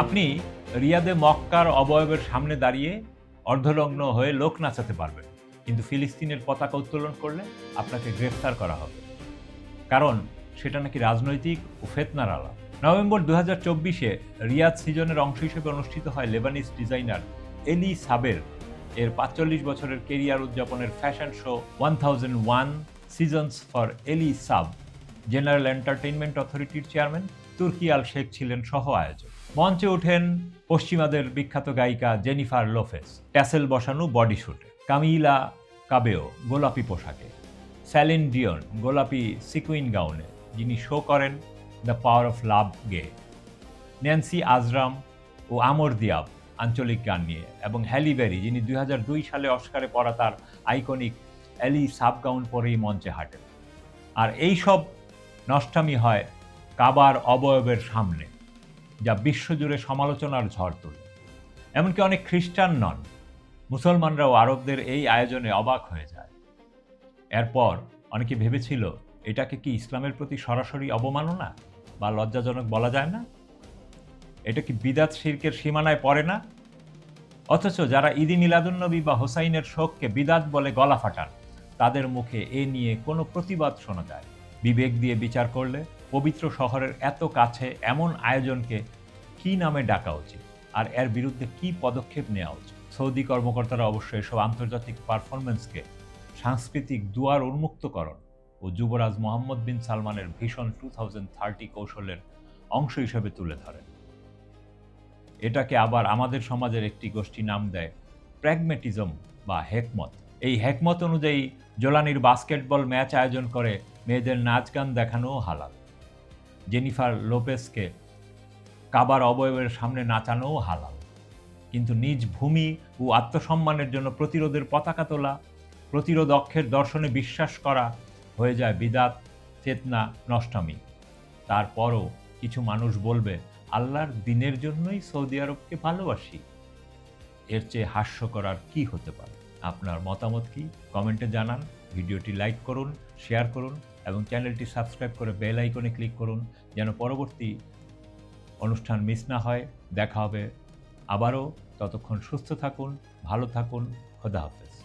আপনি রিয়াদে মক্কার অবয়বের সামনে দাঁড়িয়ে অর্ধনগ্ন হয়ে লোক নাচাতে পারবেন, কিন্তু ফিলিস্তিনের পতাকা উত্তোলন করলে আপনাকে গ্রেফতার করা হবে, কারণ সেটা নাকি রাজনৈতিক ও ফেতনার আলাপ। নভেম্বর 2024-এ রিয়াদ সিজনের অংশ হিসেবে অনুষ্ঠিত হয় লেবানিজ ডিজাইনার এলি সাবের এর 45 বছরের কেরিয়ার উদযাপনের ফ্যাশন শো 1001 সিজনস ফর এলি সাব। জেনারেল এন্টারটেইনমেন্ট অথরিটির চেয়ারম্যান তুর্কি আল শেখ ছিলেন সহ আয়োজক। মঞ্চে ওঠেন পশ্চিমাদের বিখ্যাত গায়িকা জেনিফার লোপেজ ট্যাসেল বসানো বডি শুটে, কামিলা কাবেও গোলাপি পোশাকে, স্যালিন ডিয়ন গোলাপি সিকুইন গাউনে, যিনি শো করেন দ্য পাওয়ার অফ লাভ গে, ন্যান্সি আজরাম ও আমর দিয়াব আঞ্চলিক গান নিয়ে, এবং হ্যালি বেরি, যিনি 2002 সালে অস্কারে পরা তার আইকনিক এলি সাব গাউন পরেই মঞ্চে হাঁটেন। আর এই সব নষ্টামি হয় কাবার অবয়বের সামনে, যা বিশ্বজুড়ে সমালোচনার ঝড় তোলে। এমনকি অনেক খ্রিস্টান নন, মুসলমানরাও আরবদের এই আয়োজনে অবাক হয়ে যায়। এরপর অনেকে ভেবেছিল, এটাকে কি ইসলামের প্রতি সরাসরি অবমাননা বা লজ্জাজনক বলা যায় না? এটা কি বিদাত শিরকের সীমানায় পড়ে না? অথচ যারা ঈদে মিলাদুন্নবী বা হোসাইনের শোককে বিদাত বলে গলা ফাটান, তাদের মুখে এ নিয়ে কোনো প্রতিবাদ শোনা যায়। বিবেক দিয়ে বিচার করলে পবিত্র শহরের এত কাছে এমন আয়োজনকে কি নামে ডাকা উচিত, আর এর বিরুদ্ধে কি পদক্ষেপ নেওয়া উচিত? সৌদি কর্মকর্তারা অবশ্যই এসব আন্তর্জাতিক পারফরমেন্সকে সাংস্কৃতিক দুয়ার উন্মুক্তকরণ ও যুবরাজ মোহাম্মদ বিন সালমানের ভীষণ 2030 কৌশলের অংশ হিসেবে তুলে ধরেন। এটাকে আবার আমাদের সমাজের একটি গোষ্ঠী নাম দেয় প্র্যাগম্যাটিজম বা হেকমত। এই হেকমত অনুযায়ী জোলানির বাস্কেটবল ম্যাচ আয়োজন করে মেয়েদের নাচ গান দেখানোও হালাল। জেনিফার লোপেজকে কাবার অবয়বের সামনে নাচানোও হালাল। কিন্তু নিজ ভূমি ও আত্মসম্মানের জন্য প্রতিরোধের পতাকা তোলা, প্রতিরোধ অক্ষের দর্শনে বিশ্বাস করা হয়ে যায় বিদাত, ফিতনা, নষ্টামি। তারপরও কিছু মানুষ বলবে, আল্লাহর দিনের জন্যই সৌদি আরবকে ভালোবাসি। এর চেয়ে হাস্যকর আর কি হতে পারে? আপনার মতামত কি? কমেন্টে জানান। ভিডিওটি লাইক করুন, শেয়ার করুন এবং চ্যানেলটি সাবস্ক্রাইব করে বেল আইকনে ক্লিক করুন, যেন পরবর্তী অনুষ্ঠান মিস না হয়। দেখা হবে আবারও। ততক্ষণ সুস্থ থাকুন, ভালো থাকুন। খোদা হাফেজ।